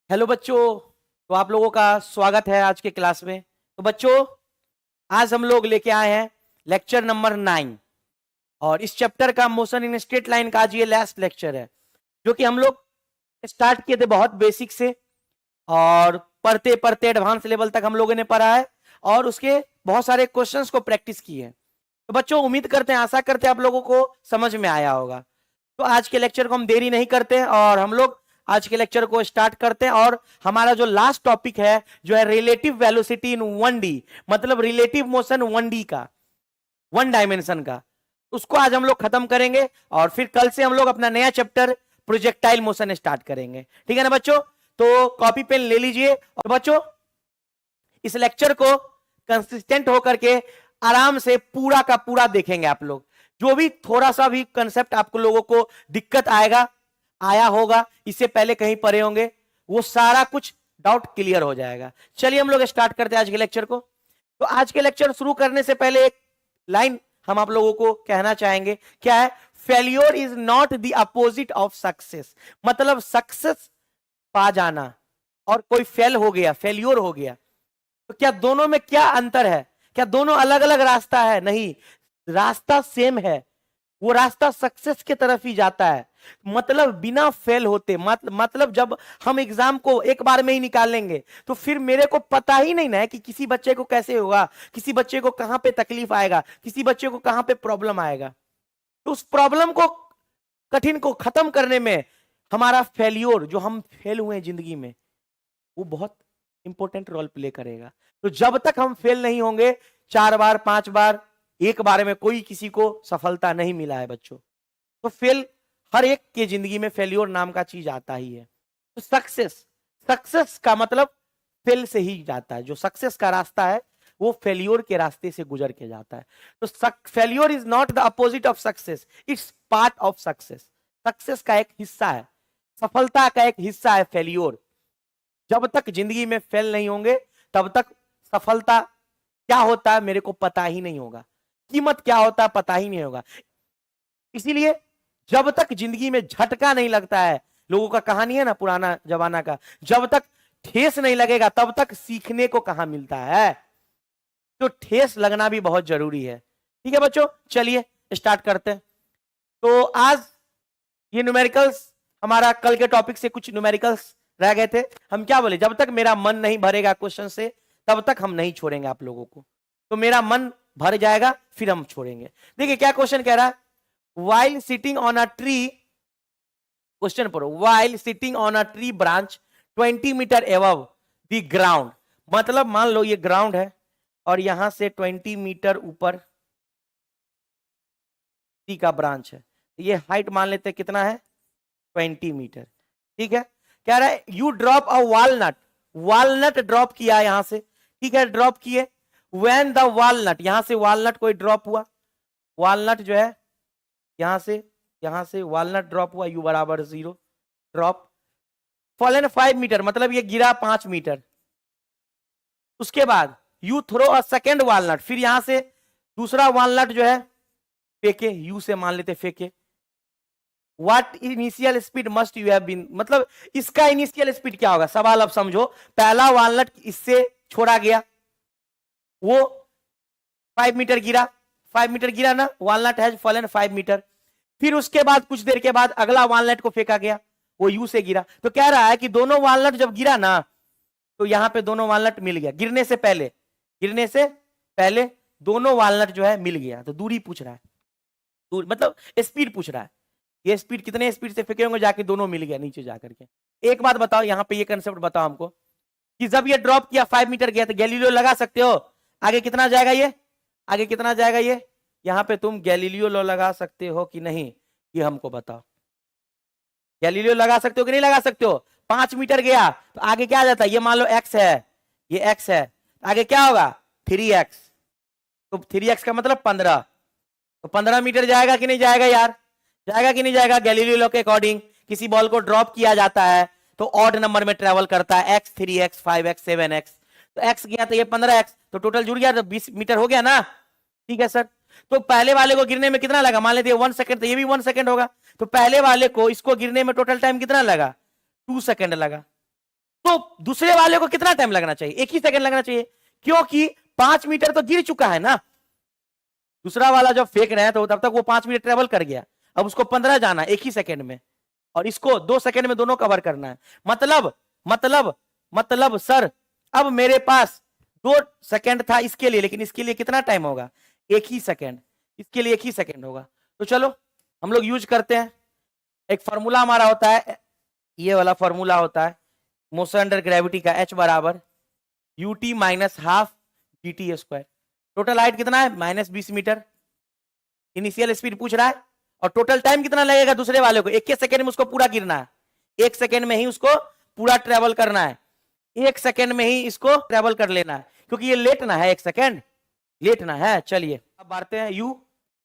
Hello बच्चों। तो आप लोगों का स्वागत है आज के क्लास में। तो बच्चों, आज हम लोग लेके आए हैं लेक्चर नंबर 9 और इस चैप्टर का मोशन इन स्ट्रेट लाइन का आज ये लास्ट लेक्चर है, जो कि हम लोग स्टार्ट किए थे बहुत बेसिक से और पढ़ते पढ़ते एडवांस लेवल तक हम लोगों ने पढ़ा है और उसके बहुत सारे क्वेश्चंस को प्रैक्टिस किए हैं। तो बच्चों, उम्मीद करते हैं, आशा करते हैं आप लोगों को समझ में आया होगा। तो आज के लेक्चर को हम देरी नहीं करते हैं और हम लोग आज के लेक्चर को स्टार्ट करते हैं। और हमारा जो लास्ट टॉपिक है जो है रिलेटिव वेलोसिटी इन 1D, मतलब रिलेटिव मोशन 1D का, 1 डायमेंशन का, उसको आज हम लोग खत्म करेंगे और फिर कल से हम लोग अपना नया चैप्टर प्रोजेक्टाइल मोशन स्टार्ट करेंगे। ठीक है ना बच्चों? तो कॉपी पेन ले लीजिए और बच्चों इस लेक्चर को कंसिस्टेंट होकर के आराम से पूरा का पूरा देखेंगे आप लोग। जो भी थोड़ा सा भी कंसेप्ट आपको लोगों को दिक्कत आया होगा, इससे पहले कहीं पढ़े होंगे, वो सारा कुछ डाउट क्लियर हो जाएगा। चलिए हम लोग स्टार्ट करते हैं आज के लेक्चर को। तो आज के लेक्चर शुरू करने से पहले एक लाइन हम आप लोगों को कहना चाहेंगे। क्या है? Failure is not the opposite of success. मतलब सक्सेस पा जाना और कोई फेल हो गया, फेल्योर हो गया, तो क्या दोनों में क्या अंतर है? क्या दोनों अलग अलग रास्ता है? नहीं, रास्ता सेम है। वो रास्ता सक्सेस की तरफ ही जाता है। मतलब बिना फेल होते, मतलब जब हम एग्जाम को एक बार में ही निकाल लेंगे तो फिर मेरे को पता ही नहीं ना है कि किसी बच्चे को कैसे होगा, किसी बच्चे को कहां पे तकलीफ आएगा, किसी बच्चे को कहां पे प्रॉब्लम आएगा। तो उस प्रॉब्लम को, कठिन को खत्म करने में हमारा फेल्योर, जो हम फेल हुए जिंदगी में, वो बहुत इंपॉर्टेंट रोल प्ले करेगा। तो जब तक हम फेल नहीं होंगे, 4 बार 5 बार, एक बार में कोई किसी को सफलता नहीं मिला है बच्चों। तो फेल हर एक के जिंदगी में फेल्योर नाम का चीज आता ही है। तो सक्सेस का मतलब फेल से ही जाता है। जो सक्सेस का रास्ता है वो फेल्योर के रास्ते से गुजर के जाता है। तो failure is not the opposite of success, it's part of success. Success का एक हिस्सा है, सफलता का एक हिस्सा है फेल्योर। जब तक जिंदगी में फेल नहीं होंगे तब तक सफलता क्या होता है मेरे को पता ही नहीं होगा, कीमत क्या होता है पता ही नहीं होगा। इसीलिए जब तक जिंदगी में झटका नहीं लगता है, लोगों का कहानी है ना पुराना जमाना का, जब तक ठेस नहीं लगेगा तब तक सीखने को कहां मिलता है। तो ठेस लगना भी बहुत जरूरी है। ठीक है बच्चों, चलिए स्टार्ट करते हैं। तो आज ये न्यूमेरिकल्स, हमारा कल के टॉपिक से कुछ न्यूमेरिकल्स रह गए थे। हम क्या बोले, जब तक मेरा मन नहीं भरेगा क्वेश्चन से तब तक हम नहीं छोड़ेंगे आप लोगों को। तो मेरा मन भर जाएगा फिर हम छोड़ेंगे। देखिए क्या क्वेश्चन कह रहा है। while sitting on a tree, question पढ़ो, while sitting on a tree branch 20 metre above the ground, मतलब मान लो ये ग्राउंड है और यहां से 20 मीटर ऊपर ट्री का ब्रांच है। ये हाइट मान लेते हैं कितना है, 20 मीटर। ठीक है, कह रहा है you drop a walnut, walnut drop किया यहां से। ठीक है, ड्रॉप किए। व्हेन द वॉलनट, यहां से वॉलनट कोई ड्रॉप हुआ, वॉलनट जो है यहां से वॉलनट ड्रॉप हुआ, u बराबर 0, ड्रॉप। फॉलन 5 मीटर, मतलब ये गिरा 5 मीटर। उसके बाद you throw a second walnut, फिर यहां से दूसरा वॉलनट जो है फेंके, यू से मान लेते फेंके। What initial speed must you have been, मतलब इसका इनिशियल स्पीड क्या होगा। सवाल अब समझो, पहला वॉलनट इससे छोड़ा गया, वो 5 मीटर गिरा, 5 मीटर गिरा ना, वॉलनट हैज फॉलन 5 मीटर। फिर उसके बाद कुछ देर के बाद अगला वॉलनट को फेंका गया, वो यू से गिरा। तो कह रहा है कि दोनों वॉलनट जब गिरा ना, तो यहां पे दोनों वॉलनट मिल गया। गिरने से पहले दोनों वॉलनट जो है मिल गया। तो दूरी पूछ रहा है, मतलब स्पीड पूछ रहा है। ये स्पीड कितने स्पीड से फेंके होंगे, जाके दोनों मिल गया नीचे जाकर के। एक बात बताओ, यहां पे ये कंसेप्ट बताओ हमको कि जब ये ड्रॉप किया 5 मीटर गया, तो गैलीलियो लगा सकते हो। आगे कितना जाएगा ये, आगे कितना जाएगा ये, यहां पे तुम गैलीलियो लॉ लगा सकते हो कि नहीं, ये हमको बताओ। गैलीलियो लगा सकते हो कि नहीं लगा सकते हो। 5 मीटर गया तो आगे क्या आ जाता है, ये मान लो x है, ये x है, आगे क्या होगा 3x। तो 3x का मतलब 15, तो 15 मीटर जाएगा कि नहीं जाएगा यार, जाएगा कि नहीं जाएगा। गैलीलियो लॉ के अकॉर्डिंग किसी बॉल को ड्रॉप किया जाता है तो ऑड नंबर में ट्रेवल करता है, x 3x 5x 7x। तो x गया तो ये 15x, तो टोटल जुड़ गया, तो 20 मीटर हो गया ना। ठीक है सर, तो पहले वाले को गिरने में कितना लगा, मान लेते 1 सेकंड, तो ये भी 1 सेकंड होगा। तो पहले वाले को इसको गिरने में टोटल टाइम कितना लगा, 2 सेकंड लगा। तो दूसरे वाले को कितना टाइम लगना चाहिए? 1 ही सेकंड लगना चाहिए, क्योंकि 5 मीटर तो गिर चुका है ना। दूसरा वाला जब फेंक रहे हैं तो तब तक वो 5 मिनट ट्रेवल कर गया, अब उसको 15 जाना 1 ही सेकंड में, और इसको 2 सेकंड में दोनों कवर करना है। मतलब सर अब मेरे पास 2 सेकंड था इसके लिए, लेकिन इसके लिए कितना टाइम होगा? 1 ही सेकंड। इसके लिए 1 ही सेकंड होगा। तो चलो हम लोग यूज करते हैं। एक फॉर्मूला हमारा होता है, ये वाला फॉर्मूला होता है मोशन अंडर ग्रेविटी का, H बराबर ut minus half gt square. Total height कितना है? -20 मीटर। इनिशियल स्पीड पूछ रहा है, और टोटल टाइम कितना लगेगा दूसरे वाले को? 1 सेकंड में उसको पूरा गिरना है, 1 सेकंड में ही उसको पूरा ट्रेवल करना है, 1 सेकंड में ही इसको ट्रेवल कर लेना है, क्योंकि ये लेटना है, 1 सेकंड लेटना है। चलिए अब बांटते हैं, u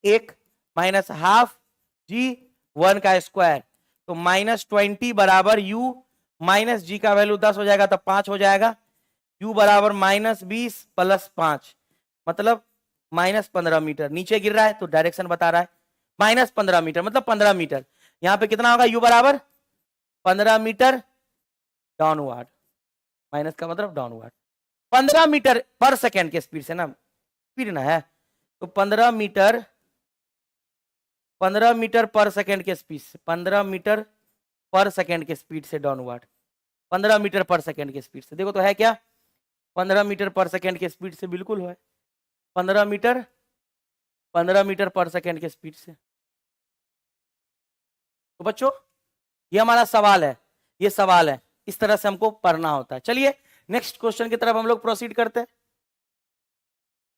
1 माइनस हाफ g1 का स्क्वायर, तो -20 बराबर u माइनस जी का वैल्यू 10 हो जाएगा, तो 5 हो जाएगा। u बराबर -20 प्लस 5 मतलब -15 मीटर। नीचे गिर रहा है तो डायरेक्शन बता रहा है, -15 मीटर मतलब 15 मीटर। यहां पे कितना होगा? u बराबर 15 मीटर डाउनवर्ड, माइनस का मतलब डाउनवर्ड। 15 मीटर पर सेकेंड के स्पीड से ना, स्पीड ना है, तो 15 मीटर पर सेकेंड के स्पीड से, 15 मीटर पर सेकेंड के स्पीड से डाउनवर्ड, 15 मीटर पर सेकेंड के स्पीड से। देखो तो है क्या? 15 मीटर पर सेकेंड के स्पीड से बिल्कुल है, 15 मीटर पर सेकेंड के स्पीड से। तो बच्चों ये हमारा सवाल है, ये सवाल है, इस तरह से हमको पढ़ना होता है। चलिए नेक्स्ट क्वेश्चन की तरफ हम लोग प्रोसीड करते हैं।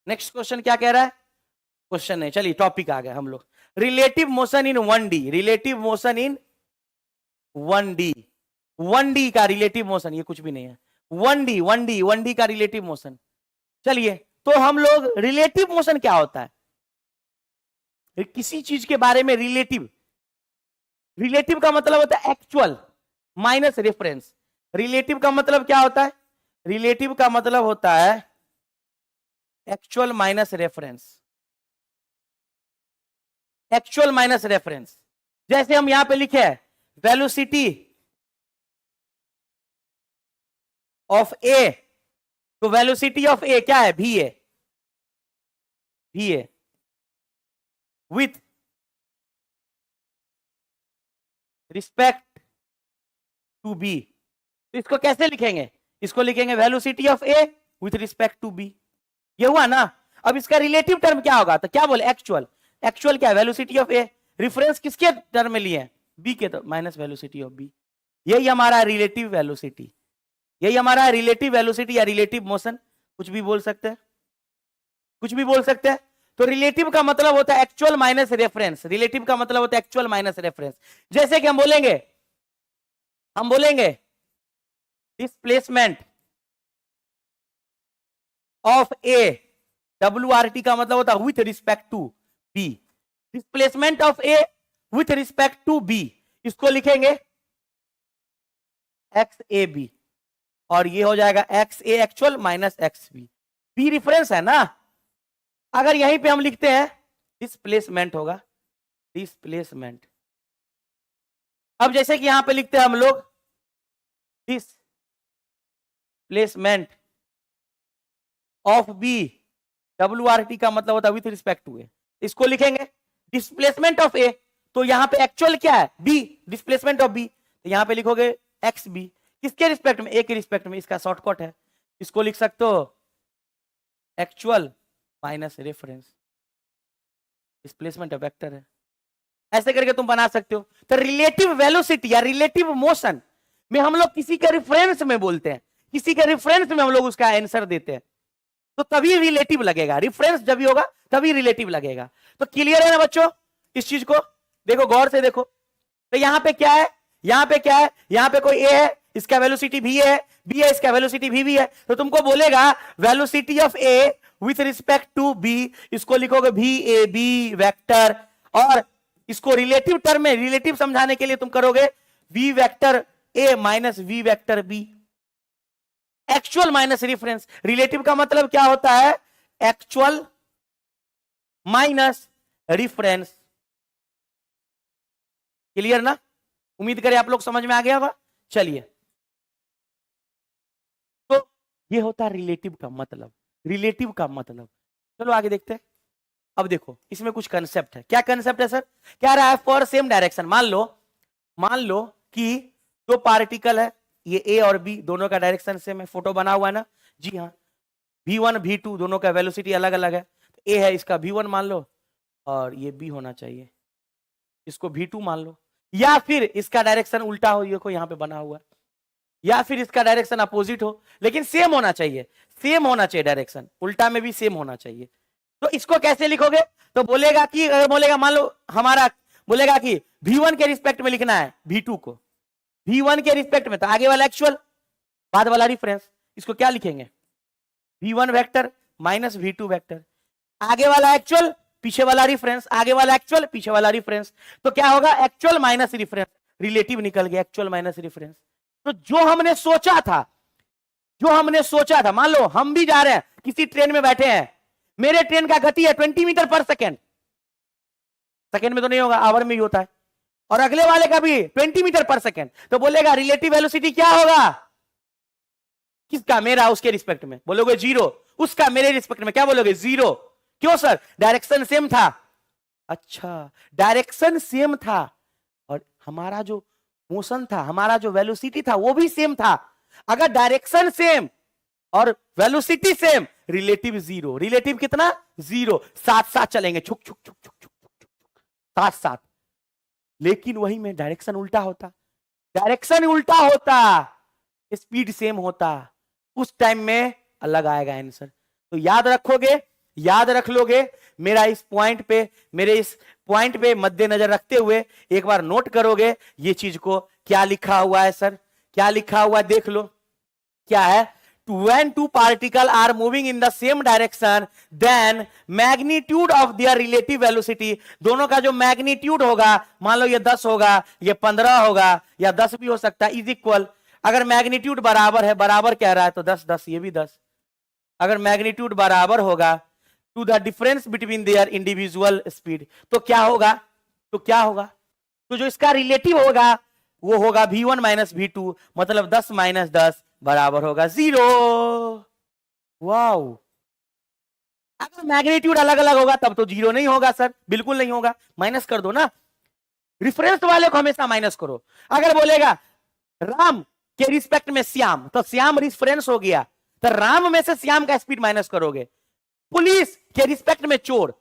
नेक्स्ट क्वेश्चन क्या कह रहा है? क्वेश्चन नहीं, चलिए टॉपिक आ गया हम लोग। Relative motion in 1D, relative motion in 1D, 1D का रिलेटिव मोशन, ये कुछ भी नहीं है, 1D का रिलेटिव मोशन। चलिए तो हम लोग रिलेटिव मोशन क्या होता है? किसी चीज के बारे में रिलेटिव का मतलब होता है एक्चुअल माइनस रेफरेंस। रिलेटिव का मतलब क्या होता है? रिलेटिव का मतलब होता है actual minus reference, actual minus reference. जैसे हम यहां पे लिखे हैं वेलोसिटी ऑफ ए, तो वेलोसिटी ऑफ ए क्या है? va, with respect to B. तो इसको कैसे लिखेंगे? इसको लिखेंगे velocity of A with respect to B. ये हुआ ना। अब इसका रिलेटिव टर्म क्या होगा? तो क्या बोले? एक्चुअल। एक्चुअल क्या है? Velocity of A. रेफरेंस किसके टर्म में लिए? बी के, तो माइनस वेलोसिटी ऑफ बी। यही हमारा रिलेटिव वेलोसिटी, यही हमारा रिलेटिव वेलोसिटी या रिलेटिव मोशन, कुछ भी बोल सकते हैं, कुछ भी बोल सकते हैं। तो रिलेटिव का मतलब होता है एक्चुअल माइनस रेफरेंस, रिलेटिव का मतलब होता है एक्चुअल माइनस रेफरेंस। जैसे कि हम बोलेंगे डिस्प्लेसमेंट ऑफ ए, WRT का मतलब होता है with respect to B. Displacement of A with respect to B, इसको लिखेंगे XAB, और ये हो जाएगा XA actual minus XB। B reference है ना। अगर यहीं पे हम लिखते हैं डिस्प्लेसमेंट होगा, डिस्प्लेसमेंट। अब जैसे कि यहां पे लिखते हैं हम लोग डिस्प्लेसमेंट ऑफ बी, WRT का मतलब होता है विथ रिस्पेक्ट टू ए, इसको लिखेंगे डिस्प्लेसमेंट ऑफ ए। तो यहां पे एक्चुअल क्या है? बी, डिस्प्लेसमेंट ऑफ बी, तो यहां पे लिखोगे XB, किसके रिस्पेक्ट में? ए के रिस्पेक्ट में। इसका शॉर्टकट है, इसको लिख सकते हो actual minus reference, displacement vector है। ऐसे करके तुम बना सकते हो। तो रिलेटिव वेलोसिटी या रिलेटिव मोशन में हम लोग किसी के रेफरेंस में बोलते हैं, किसी के रेफरेंस में हम लोग उसका आंसर देते हैं, तो तभी रिलेटिव लगेगा। रेफरेंस जब भी होगा तभी रिलेटिव लगेगा। तो क्लियर है ना बच्चों इस चीज को? देखो गौर से देखो, तो यहां पे क्या है? यहां पे क्या है? यहां पे कोई ए है, इसका वेलोसिटी भी है, बी है, इसका वेलोसिटी भी है। तो तुमको बोलेगा velocity of A with respect to B, इसको लिखोगे VAB वेक्टर, और इसको रिलेटिव टर्म में, रिलेटिव समझाने के लिए तुम करोगे V vector A minus V vector B। Actual minus reference, relative का मतलब क्या होता है? Actual minus reference. क्लियर ना? उम्मीद करें आप लोग समझ में आ गया होगा। चलिए ये होता है रिलेटिव का मतलब, रिलेटिव का मतलब। चलो आगे देखते हैं। अब देखो इसमें कुछ कंसेप्ट है। क्या कंसेप्ट है सर? क्या रहा है? फॉर सेम डायरेक्शन, मान लो कि दो पार्टिकल है, ये ए और बी, दोनों का डायरेक्शन सेम है। फोटो बना हुआ है ना? जी हाँ। v1 v2 दोनों का वेलोसिटी अलग अलग है। ए है, इसका v1 मान लो, और ये बी होना चाहिए, इसको v2 मान लो। या फिर इसका डायरेक्शन उल्टा हो, देखो यहाँ पे बना हुआ है, या फिर इसका डायरेक्शन अपोजिट हो, लेकिन सेम होना चाहिए, सेम होना चाहिए डायरेक्शन, उल्टा में भी सेम होना चाहिए। तो इसको कैसे लिखोगे? तो बोलेगा कि, बोलेगा मान लो हमारा, बोलेगा कि v1 के रिस्पेक्ट में लिखना है v2 को, v1 के रिस्पेक्ट में, तो आगे वाला एक्चुअल, बाद वाला रिफरेंस। इसको क्या लिखेंगे? v1 vector minus v2 vector, आगे वाला एक्चुअल, पीछे वाला रिफरेंस, आगे वाला एक्चुअल, पीछे वाला रिफरेंस। तो क्या होगा? एक्चुअल माइनस रिफरेंस, रिलेटिव निकल गया, एक्चुअल माइनस रिफरेंस। तो जो हमने सोचा था, मान लो हम भी जा रहे हैं, किसी ट्रेन में बैठे हैं, मेरे ट्रेन का गति है 20 मीटर पर सेकेंड, सेकेंड में तो नहीं होगा, आवर में ही होता है, और अगले वाले का भी 20 मीटर पर सेकेंड, तो बोलेगा रिलेटिव वेलोसिटी क्या होगा? किसका? मेरा, उसके रिस्पेक्ट में बोलोगे जीरो, उसका मेरे रिस्पेक्ट में क्या बोलोगे? जीरो। क्यों सर? डायरेक्शन सेम था। अच्छा, डायरेक्शन सेम था, और हमारा जो मोशन था, हमारा जो वेलोसिटी था, वो भी सेम था। अगर डायरेक्शन सेम और velocity same, relative zero. Relative कितना? जीरो। साथ साथ चलेंगे, छुक छुक छुक छुक छुक छुक, साथ साथ। लेकिन वही में डायरेक्शन उल्टा होता, डायरेक्शन उल्टा होता, स्पीड सेम होता, उस टाइम में अलग आएगा आंसर। तो याद रखोगे, याद रख लोगे। मेरे इस पॉइंट पे मद्देनजर रखते हुए एक बार नोट करोगे ये चीज को। क्या लिखा हुआ है सर? क्या लिखा हुआ है देख लो। क्या है? when two particles are moving in the same direction then magnitude of their relative velocity, दोनों का जो मैग्नीट्यूड होगा, मान लो ये 10 होगा, ये 15 होगा, या 10 भी हो सकता है, इज इक्वल। अगर मैग्नीट्यूड बराबर है, बराबर कह रहा है तो 10 10, ये भी 10। अगर मैग्नीट्यूड बराबर होगा to the difference between their individual speed, तो क्या होगा? तो जो इसका रिलेटिव होगा वो होगा v1 माइनस v2, मतलब 10 माइनस 10 बराबर होगा 0। वाओ! अगर मैग्नीट्यूड अलग अलग होगा तब तो 0 नहीं होगा सर, बिल्कुल नहीं होगा, माइनस कर दो ना। रिफरेंस वाले को हमेशा माइनस करो। अगर बोलेगा राम के रिस्पेक्ट में श्याम, तो श्याम रिफरेंस हो गया, तो राम में से श्याम का स्पीड माइनस करोगे। पुलिस के रिस्पेक्ट में चोर,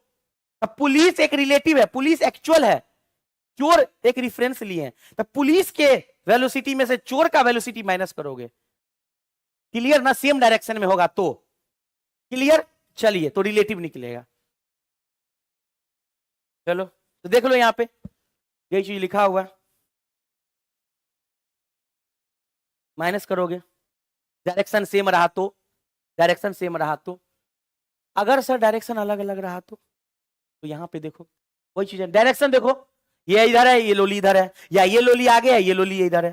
अब पुलिस एक रिलेटिव है, पुलिस एक्चुअल है, चोर एक रिफरेंस लिए हैं, तो पुलिस के वेलोसिटी में से चोर का वेलोसिटी माइनस करोगे। क्लियर ना? सेम डायरेक्शन में होगा तो क्लियर। चलिए, तो रिलेटिव निकलेगा। चलो तो देख लो यहां पे यही चीज लिखा हुआ है, माइनस करोगे, डायरेक्शन सेम रहा तो, डायरेक्शन सेम रहा तो। अगर सर डायरेक्शन अलग अलग रहा तो यहां पे देखो वही चीज है, डायरेक्शन देखो, ये इधर है, ये लोली इधर है, या ये लोली आगे है, ये लोली इधर है,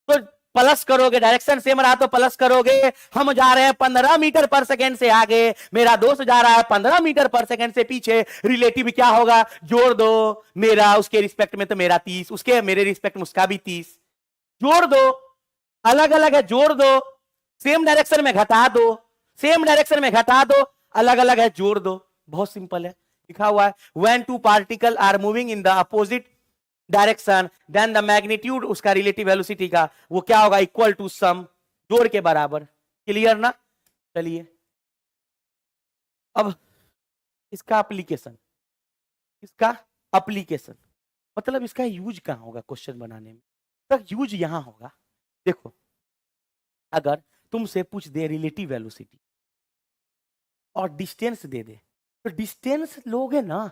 तो प्लस करोगे, डायरेक्शन सेम रहा तो प्लस करोगे। हम जा रहे हैं 15 मीटर पर सेकेंड से आगे, मेरा दोस्त जा रहा है 15 मीटर पर सेकेंड से पीछे, रिलेटिव क्या होगा? जोड़ दो, मेरा उसके रिस्पेक्ट में तो मेरा 30, उसके मेरे रिस्पेक्ट में उसका भी 30, जोड़ दो। अलग अलग है, जोड़ दो। सेम डायरेक्शन में घटा दो, सेम डायरेक्शन में घटा दो, अलग अलग है, जोड़ दो। बहुत सिंपल है, लिखा हुआ है when two particles are moving in the opposite direction then the magnitude, उसका रिलेटिव वेलोसिटी का वो क्या होगा? इक्वल टू सम, जोड़ के बराबर। क्लियर ना? चलिए अब इसका एप्लीकेशन, मतलब इसका यूज कहां होगा क्वेश्चन बनाने में? तक यूज यहां होगा। देखो अगर तुमसे पूछ दे रिलेटिव वेलोसिटी और डिस्टेंस दे दे, तो डिस्टेंस लोगे ना,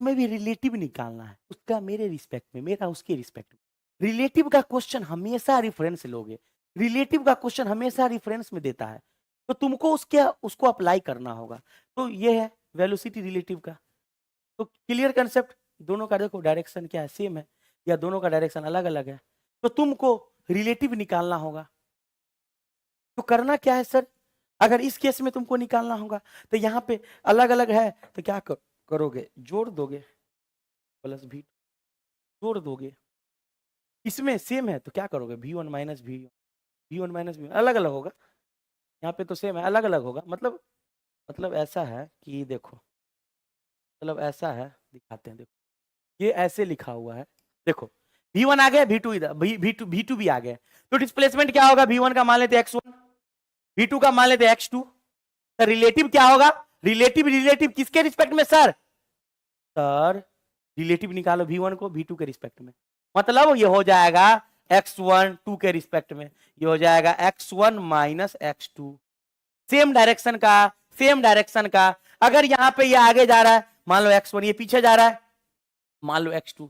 में भी रिलेटिव निकालना है, उसका मेरे रिस्पेक्ट में, मेरा उसके रिस्पेक्ट में। रिलेटिव का क्वेश्चन हमेशा रेफरेंस लोगे, रिलेटिव का क्वेश्चन हमेशा रेफरेंस में देता है, तो तुमको उसको अप्लाई करना होगा। तो ये है वेलोसिटी रिलेटिव का। तो क्लियर कंसेप्ट? दोनों का देखो डायरेक्शन क्या है? सेम है, या दोनों का डायरेक्शन अलग अलग है, तो तुमको रिलेटिव निकालना होगा। तो करना क्या है सर? अगर इस केस में तुमको निकालना होगा तो यहाँ पे अलग अलग है, तो क्या करोगे? जोड़ दोगे, प्लस v जोड़ दोगे। इसमें सेम है तो क्या करोगे? v1 माइनस v1 अलग अलग होगा, यहाँ पे तो सेम है, अलग अलग होगा, मतलब ऐसा है कि देखो, मतलब ऐसा है, दिखाते हैं, देखो ये ऐसे लिखा हुआ है, देखो V1 आ गया, V2 इधर, V2 भी आ गया, तो डिस्प्लेसमेंट क्या होगा, V1 का मान लेते x1, V2 का मान लेते x2, तो रिलेटिव क्या होगा, रिलेटिव रिलेटिव किसके रिस्पेक्ट में सर, रिलेटिव निकालो V1 को V2 के रिस्पेक्ट में, मतलब ये हो जाएगा x1 2 के रिस्पेक्ट में, ये हो जाएगा x1 minus x2, same direction का। अगर यहां पे ये आगे जा रहा है, मान लो x1 ये पीछे जा रहा है, मान लो x2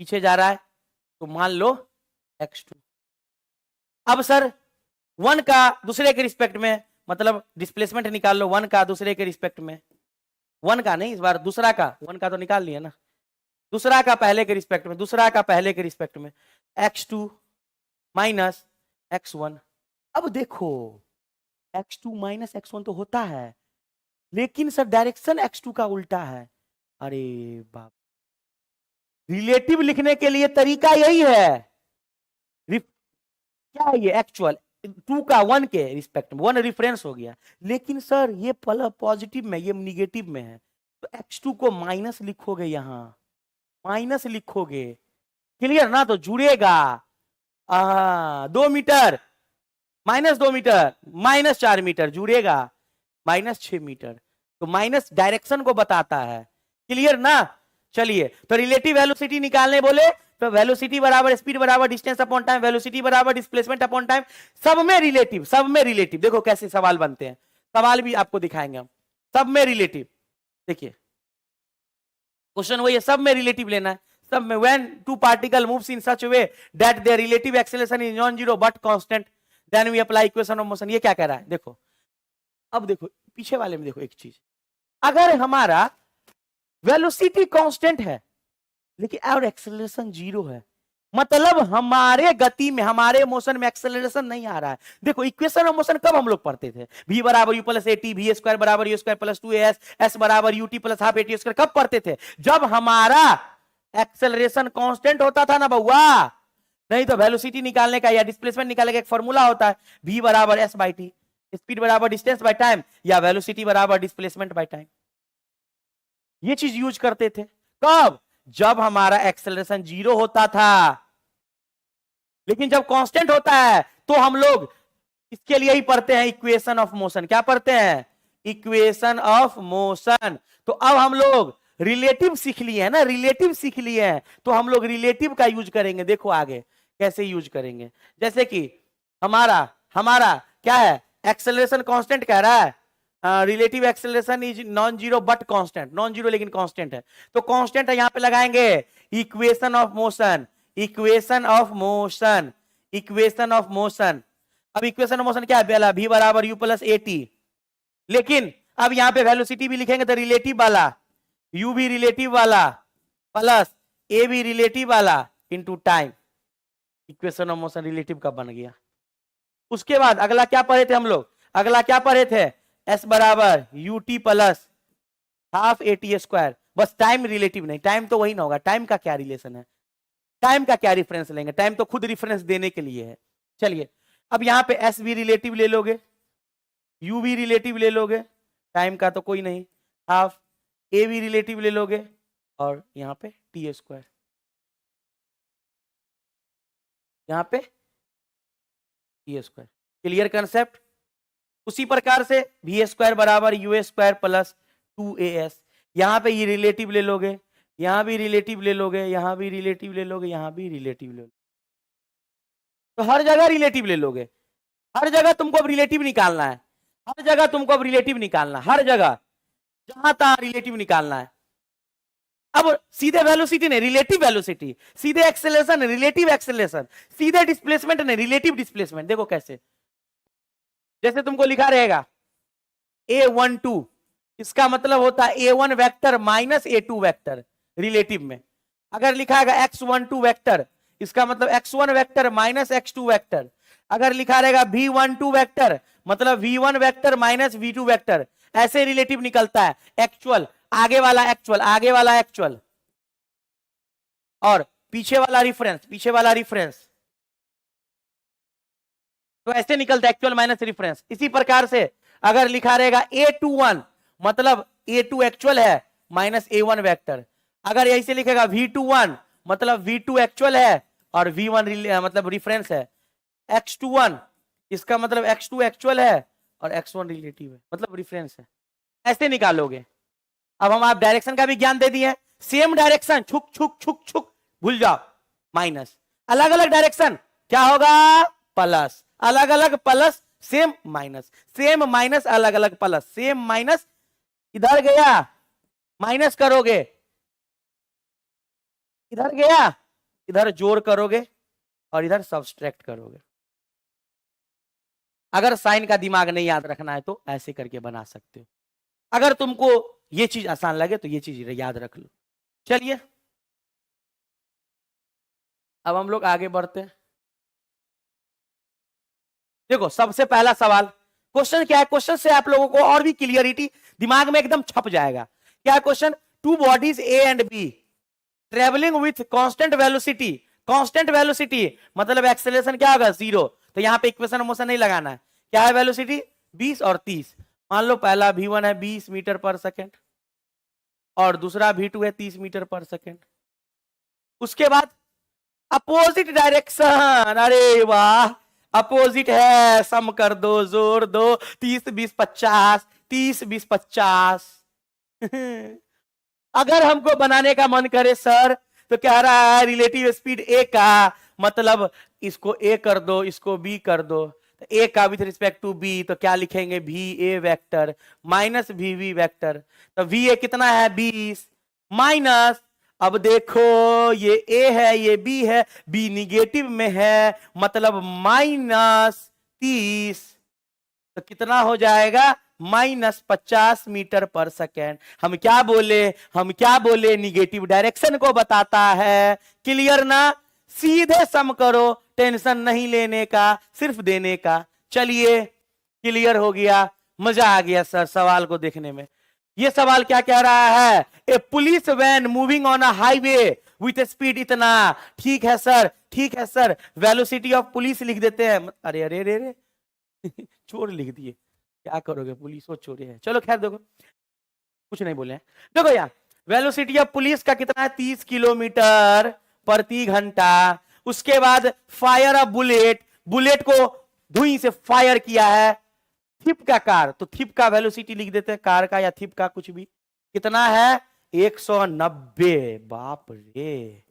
पीछे जा रहा है, तो मान लो x2। अब सर 1 का दूसरे के रिस्पेक्ट में, मतलब डिस्प्लेसमेंट निकाल लो 1 का दूसरे के रिस्पेक्ट में, 1 का नहीं, इस बार दूसरा का, 1 का तो निकाल लिया ना, दूसरा का पहले के रिस्पेक्ट में, दूसरा का पहले के रिस्पेक्ट में, x2 माइनस x1। अब देखो x2 माइनस x1 तो होता है, लेकिन सर डायरेक्शन x2 का उल्टा है। अरे बाप, रिलेटिव लिखने के लिए तरीका यही है, क्या है ये, एक्चुअल 2 का 1 के रिस्पेक्ट में, 1 रेफरेंस हो गया, लेकिन सर ये पॉजिटिव में, ये निगेटिव में है, तो x2 को माइनस लिखोगे, यहां माइनस लिखोगे, क्लियर ना, तो जुड़ेगा 2 metre minus 2 metre minus 4 metre जुड़ेगा माइनस 6 मीटर, तो माइनस डायरेक्शन को बताता है, क्लियर ना। चलिए, तो रिलेटिव वेलोसिटी निकालने बोले तो वेलोसिटी बराबर स्पीड बराबर डिस्टेंस अपॉन टाइम, वेलोसिटी बराबर डिस्प्लेसमेंट अपॉन टाइम, सब में रिलेटिव, सब में रिलेटिव। देखो कैसे सवाल बनते हैं, सवाल भी आपको दिखाएंगे हम, सब में रिलेटिव। देखिए क्वेश्चन वही है, सब में रिलेटिव लेना है, सब में। When two particle moves in such way that their relative acceleration is non zero but constant, then we apply equation of motion. ये क्या कह रहा है, देखो अब देखो पीछे वाले में, देखो एक चीज, अगर हमारा वेलोसिटी कांस्टेंट है लेकिन और एक्सेलरेशन जीरो है, मतलब हमारे गति में, हमारे मोशन में एक्सेलरेशन नहीं आ रहा है। देखो इक्वेशन ऑफ मोशन कब हम लोग पढ़ते थे, v बराबर u plus A T, V square बराबर U square plus 2as, s बराबर ut plus half A T square, कब पढ़ते थे, जब हमारा एक्सेलरेशन कांस्टेंट होता था ना बउआ। नहीं तो वेलोसिटी निकालने का या डिस्प्लेसमेंट निकालने का एक फॉर्मूला होता है, v बराबर s बाई टी, स्पीड बराबर डिस्टेंस बाय टाइम, या वेलोसिटी बराबर डिस्प्लेसमेंट बाय टाइम। ये चीज यूज करते थे कब, जब हमारा एक्सेलरेशन जीरो होता था। लेकिन जब कांस्टेंट होता है तो हम लोग इसके लिए ही पढ़ते हैं इक्वेशन ऑफ मोशन। क्या पढ़ते हैं, इक्वेशन ऑफ मोशन। तो अब हम लोग रिलेटिव सीख लिए हैं ना, रिलेटिव सीख लिए हैं, तो हम लोग रिलेटिव का यूज करेंगे। देखो आगे कैसे यूज करेंगे, जैसे कि हमारा हमारा क्या है, एक्सेलरेशन कांस्टेंट कह रहा है, relative acceleration is non zero but constant, non zero लेकिन कांस्टेंट है, तो कांस्टेंट है, यहां पे लगाएंगे equation of motion, equation of motion, equation of motion. अब इक्वेशन ऑफ मोशन क्या है, पहला v बराबर u प्लस एटी, लेकिन अब यहां पे वेलोसिटी भी लिखेंगे तो रिलेटिव वाला, u भी रिलेटिव वाला प्लस a भी रिलेटिव वाला into time. Equation of motion relative का बन गया। उसके बाद अगला क्या पढ़े थे हम लोग, अगला क्या पढ़े थे, s बराबर ut plus half A T square. बस टाइम रिलेटिव नहीं, टाइम तो वही ना होगा, टाइम का क्या रिलेशन है, टाइम का क्या रेफरेंस लेंगे, टाइम तो खुद रेफरेंस देने के लिए है। चलिए अब यहां पे s भी रिलेटिव ले लोगे, u भी रिलेटिव ले लोगे, टाइम का तो कोई नहीं, हाफ a भी रिलेटिव ले लोगे, और यहां पे टी स्क्वायर, यहां पे टी स्क्वायर। Clear concept. उसी प्रकार से वी स्क्वायर बराबर यू स्क्वायर प्लस 2as, यहां पे ये रिलेटिव ले लोगे, यहां भी रिलेटिव ले लोगे, यहां भी रिलेटिव ले लोगे, यहां भी रिलेटिव ले लोगे, तो हर जगह रिलेटिव ले लोगे, हर जगह तुमको अब रिलेटिव निकालना है, हर जगह तुमको अब रिलेटिव निकालना, हर जगह जहां तहां रिलेटिव निकालना है। अब सीधे वेलोसिटी नहीं, रिलेटिव वेलोसिटी, सीधे एक्सेलरेशन रिलेटिव एक्सेलरेशन, सीधे डिस्प्लेसमेंट नहीं, रिलेटिव डिस्प्लेसमेंट। देखो कैसे, जैसे तुमको लिखा रहेगा a12, इसका मतलब होता है a1 vector minus a2 vector relative में। अगर लिखा है x12 वेक्टर, इसका मतलब x1 vector minus x2 vector. अगर लिखा रहेगा v12 वेक्टर, मतलब v1 vector minus v2 vector. ऐसे रिलेटिव निकलता है, एक्चुअल आगे वाला एक्चुअल, आगे वाला एक्चुअल, और पीछे वाला रिफरेंस, पीछे वाला रिफरेंस। तो ऐसे निकलता है एक्चुअल माइनस रिफरेंस। इसी प्रकार से अगर लिखा रहेगा A21 मतलब A2 एक्चुअल है माइनस A1 वेक्टर। अगर ऐसे लिखेगा V21 मतलब V2 एक्चुअल है और V1 मतलब रिफरेंस है। X21 इसका मतलब X2 एक्चुअल है और X1 रिलेटिव है मतलब रिफरेंस है। ऐसे निकालोगे। अब हम आप डायरेक्शन का भी ज्ञान दे दिए। सेम डायरेक्शन छुक छुक छुक छुक भूल जाओ माइनस, अलग अलग डायरेक्शन क्या होगा प्लस, अलग अलग plus same minus, same minus अलग अलग प्लस, सेम माइनस इधर गया माइनस करोगे, इधर गया इधर जोड़ करोगे और इधर सब्सट्रैक्ट करोगे। अगर साइन का दिमाग नहीं याद रखना है तो ऐसे करके बना सकते हो। अगर तुमको ये चीज आसान लगे तो ये चीज याद रख लो। चलिए अब हम लोग आगे बढ़ते हैं। देखो सबसे पहला सवाल क्वेश्चन क्या है, क्वेश्चन से आप लोगों को और भी क्लियरिटी दिमाग में एकदम छप जाएगा। क्या question, two bodies A and B travelling with constant velocity, constant velocity मतलब एक्सेलरेशन क्या होगा 0, तो यहां पे इक्वेशन मोशन नहीं लगाना है। क्या है वेलोसिटी 20 और 30। मान लो पहला V1 है 20 मीटर पर सेकेंड और दूसरा V2 है 30 मीटर पर सेकेंड। उसके बाद अपोजिट डायरेक्शन, अरे वाह अपोजिट है, सम कर दो जोड़ दो 30 20 50, 30 20 50। अगर हमको बनाने का मन करे सर तो कह रहा है रिलेटिव स्पीड ए का मतलब इसको ए कर दो इसको बी कर दो, तो ए का विथ रिस्पेक्ट टू बी तो क्या लिखेंगे V A vector minus V V vector. तो वी ए कितना है 20 माइनस, अब देखो ये ए है ये बी है, बी निगेटिव में है मतलब माइनस 30, तो कितना हो जाएगा माइनस 50 मीटर पर सेकेंड। हम क्या बोले निगेटिव डायरेक्शन को बताता है। क्लियर ना, सीधे सम करो, टेंशन नहीं लेने का सिर्फ देने का। चलिए क्लियर हो गया, मजा आ गया सर सवाल को देखने में। ये सवाल क्या कह रहा है, a police van moving on a highway with speed इतना, ठीक है सर ठीक है सर, वेलोसिटी ऑफ पुलिस लिख देते हैं। अरे अरे अरे अरे चोर लिख दिए, क्या करोगे पुलिस वो चोरी है। चलो खैर देखो कुछ नहीं बोले हैं। देखो यार वेलोसिटी ऑफ पुलिस का कितना है 30 किलोमीटर प्रति घंटा। उसके बाद फायर अ बुलेट, बुलेट को धुई से फायर किया है। थिप का कार, तो थिप का वेलोसिटी लिख देते हैं कार का या थिप का कुछ भी, कितना है 190, बाप रे।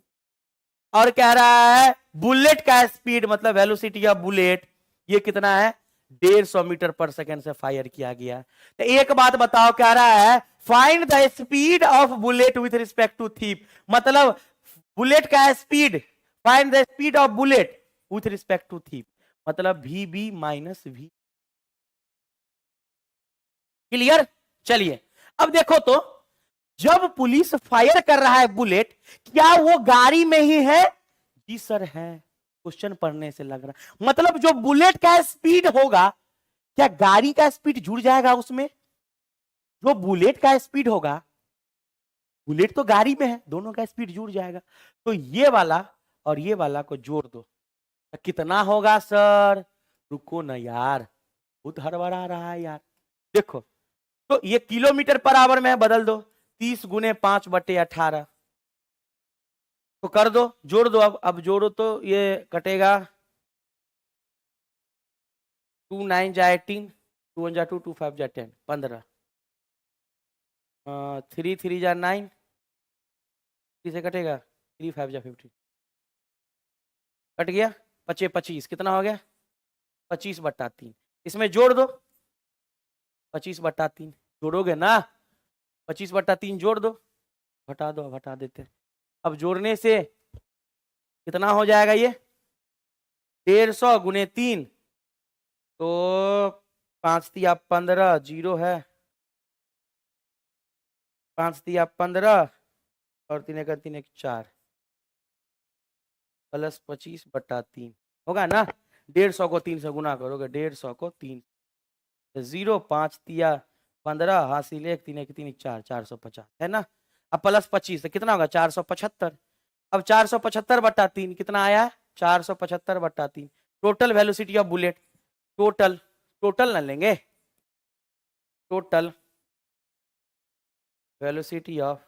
और कह रहा है बुलेट का स्पीड मतलब वेलोसिटी ऑफ बुलेट ये कितना है 150 मीटर पर सेकेंड से फायर किया गया। तो एक बात बताओ, कह रहा है find the speed of bullet with respect to thief, मतलब बुलेट का speed, find the speed of bullet with respect to thief मतलब V B minus V. Clear. चलिए अब देखो तो जब पुलिस फायर कर रहा है बुलेट, क्या वो गाड़ी में ही है? जी सर है, क्वेश्चन पढ़ने से लग रहा, मतलब जो बुलेट का स्पीड होगा क्या गाड़ी का स्पीड जुड़ जाएगा उसमें? जो बुलेट का स्पीड होगा, बुलेट तो गाड़ी में है, दोनों का स्पीड जुड़ जाएगा, तो ये वाला और ये वाला को जोड़ दो तो कितना होगा सर? रुको ना यार, बहुत हड़बड़ा रहा है यार। देखो तो ये किलोमीटर पर आवर में बदल दो, 30 गुने 5/18 तो कर दो, जोड़ दो। अब जोड़ो तो ये कटेगा 2 9 जा 18, 2 1 जा 2, 2 5 जा 10, 15, 3 3 जा 9, 3 से कटेगा 3 5 जा 15, कट गया 25, कितना हो गया 25/3। इसमें जोड़ दो 25/3, जोड़ोगे ना 25/3 जोड़ दो, घटा दो, घटा देते। अब जोड़ने से कितना हो जाएगा ये 150 गुने 3 तो 5 तिया 15, जीरो है, 5 तिया 15 और 3 का 3 1 4 प्लस 25/3 होगा ना। 150 को 3 से गुना करोगे, 150 को 3 0, 5 तिया 15 हासिल 1 3 1 3 4, 450 है ना। अब प्लस 25 तो कितना होगा 475। अब 475/3 कितना आया 475/3 total velocity of bullet. Total, total ना लेंगे, टोटल वेलोसिटी ऑफ,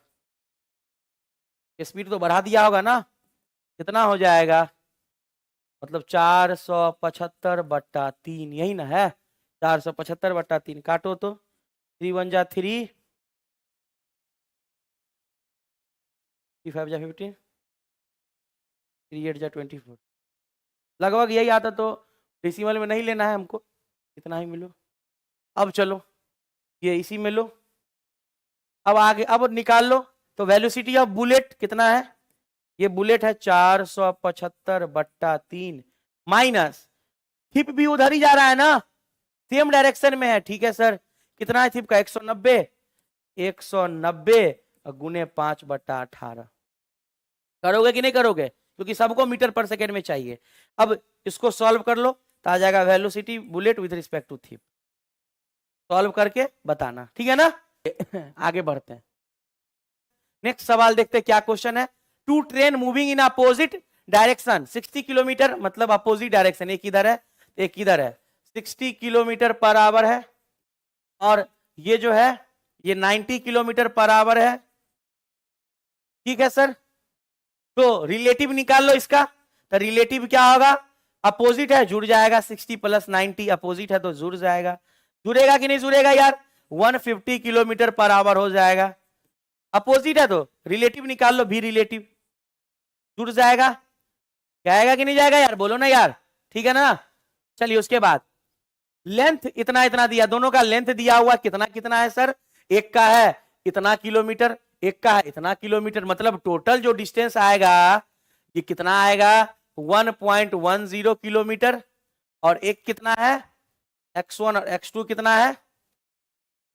स्पीड तो बढ़ा दिया होगा ना, कितना हो जाएगा, मतलब 475/3, यही ना है, 475/3, काटो तो 3 1 जा 3, 3 5 जा 15, 3 8 जा 24, लगभग यही आता। तो डेसिमल में नहीं लेना है हमको, इतना ही मिलो। अब चलो ये इसी में लो, अब आगे अब निकाल लो। तो वेलोसिटी ऑफ बुलेट कितना है, ये बुलेट है 475/3 माइनस, हिप भी उधर ही जा रहा है ना, सेम डायरेक्शन में है, ठीक है सर, कितना है हिप का 190, 190 गुने 5/18, करोगे कि नहीं करोगे, क्योंकि सबको मीटर पर सेकेंड में चाहिए। अब इसको सॉल्व कर लो तो आ जाएगा velocity bullet with respect to thief, solve करके बताना, ठीक है ना। आगे बढ़ते हैं, नेक्स्ट सवाल देखते हैं क्या क्वेश्चन है। Two train moving in opposite direction 60 kilometre, मतलब अपोजिट डायरेक्शन, एक इधर है एक इधर है, 60 किलोमीटर पर आवर है, और ये जो है ये 90 किलोमीटर पर आवर है, ठीक है सर। तो रिलेटिव निकाल लो इसका, तो रिलेटिव क्या होगा, अपोजिट है जुड़ जाएगा, 60 + 90 अपोजिट है तो जुड़ जाएगा, जुड़ेगा कि नहीं जुड़ेगा यार, 150 किलोमीटर पर आवर हो जाएगा, अपोजिट है तो रिलेटिव निकाल लो, भी रिलेटिव जुड़ जाएगा, जाएगा कि नहीं जाएगा यार, बोलो ना यार, ठीक है ना। चलिए उसके बाद लेंथ इतना इतना दिया, दोनों का लेंथ दिया हुआ कितना कितना है सर, एक का है इतना किलोमीटर, एक का है इतना किलोमीटर, मतलब टोटल जो डिस्टेंस आएगा ये कितना आएगा 1.10 किलोमीटर, और एक कितना है x1 और x2 कितना है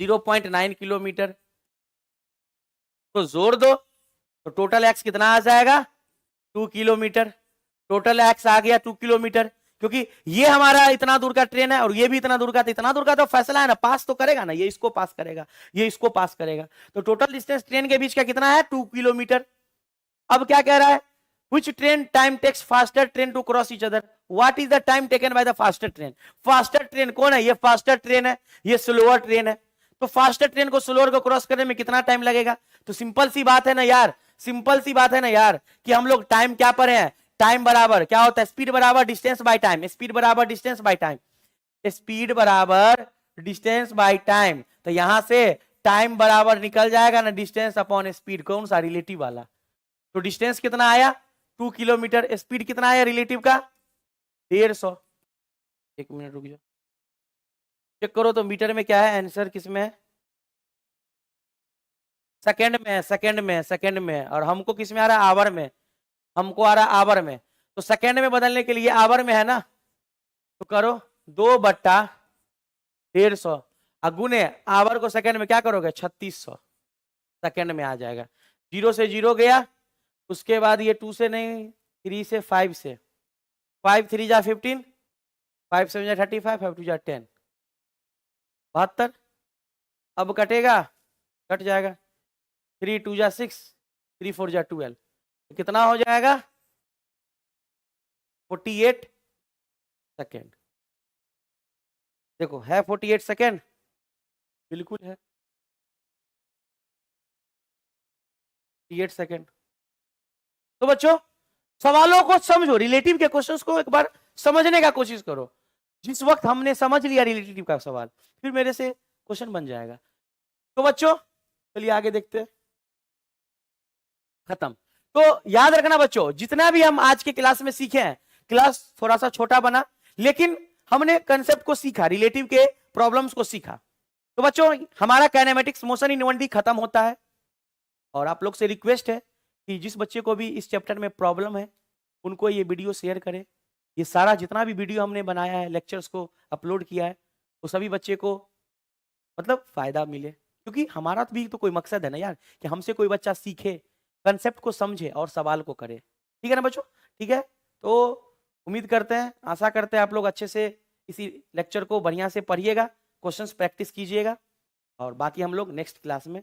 0.9 किलोमीटर, तो जोड़ दो तो टोटल x कितना आ जाएगा 2 किलोमीटर, टोटल x आ गया 2 किलोमीटर, क्योंकि ये हमारा इतना दूर का ट्रेन है और ये भी इतना दूर का, तो इतना दूर का तो फैसला है ना, पास तो करेगा ना, ये इसको पास करेगा ये इसको पास करेगा, तो टोटल डिस्टेंस ट्रेन के बीच का कितना है 2 किलोमीटर। अब क्या कह रहा है, which train time takes faster train to cross each other, what is the time taken by the faster train, faster train कौन है, ये faster train है, ये slower train है, तो फास्टर ट्रेन को स्लोअर को क्रॉस करने में कितना टाइम लगेगा, तो सिंपल सी बात है ना यार, सिंपल सी बात है ना यार, कि हम लोग टाइम क्या पढ़े हैं, टाइम बराबर क्या होता है, स्पीड बराबर डिस्टेंस बाय टाइम, स्पीड बराबर डिस्टेंस बाय टाइम, स्पीड बराबर डिस्टेंस बाय टाइम, तो यहां से टाइम बराबर निकल जाएगा ना डिस्टेंस अपॉन स्पीड, कौन सा रिलेटिव वाला, तो डिस्टेंस कितना आया 2 किलोमीटर, स्पीड कितना आया रिलेटिव का 150, एक मिनट रुक जाओ चेक करो तो मीटर में क्या है, आंसर किस में है, सेकंड में है, सेकंड में, सेकंड में, और हमको किस में आ रहा है आवर में, हमको आ रहा है आवर में, तो सेकंड में बदलने के लिए आवर में है ना, तो करो 2/150 अगुने आवर को सेकंड में क्या करोगे 3600, सेकंड में आ जाएगा, 0 से 0 गया, उसके बाद ये 2 से नहीं 3 से 5 से, 5 3 जा 15, 5 7 जा 35, 5 2 जा 10, 72, अब कटेगा कट जाएगा, 3 2 जा 6, 3 4 जा 12, तो कितना हो जाएगा 48 सेकेंड, देखो है 48 सेकेंड, बिल्कुल है 48 सेकेंड। तो बच्चों सवालों को समझो, रिलेटिव के क्वेश्चंस को एक बार समझने का कोशिश करो, जिस वक्त हमने समझ लिया रिलेटिव का सवाल फिर मेरे से क्वेश्चन बन जाएगा। तो बच्चों चलिए आगे देखते हैं, खत्म। तो याद रखना बच्चों, जितना भी हम आज के क्लास में सीखे हैं, क्लास थोड़ा सा छोटा बना लेकिन हमने कंसेप्ट को सीखा, रिलेटिव के प्रॉब्लम्स को सीखा। तो बच्चों हमारा काइनेमेटिक्स मोशन इन 1D खत्म होता है, और आप लोग से रिक्वेस्ट है कि जिस बच्चे को भी इस चैप्टर में प्रॉब्लम है उनको ये वीडियो शेयर करें, ये सारा जितना भी वीडियो हमने बनाया है, लेक्चर्स को अपलोड किया है, वो सभी बच्चे को मतलब फायदा मिले, क्योंकि हमारा भी तो कोई मकसद है ना यार, कि हमसे कोई बच्चा सीखे, कंसेप्ट को समझे और सवाल को करे, ठीक है ना बच्चों, ठीक है। तो उम्मीद करते हैं, आशा करते हैं आप लोग अच्छे से इसी लेक्चर को बढ़िया से पढ़िएगा, क्वेश्चंस प्रैक्टिस कीजिएगा, और बाकी हम लोग नेक्स्ट क्लास में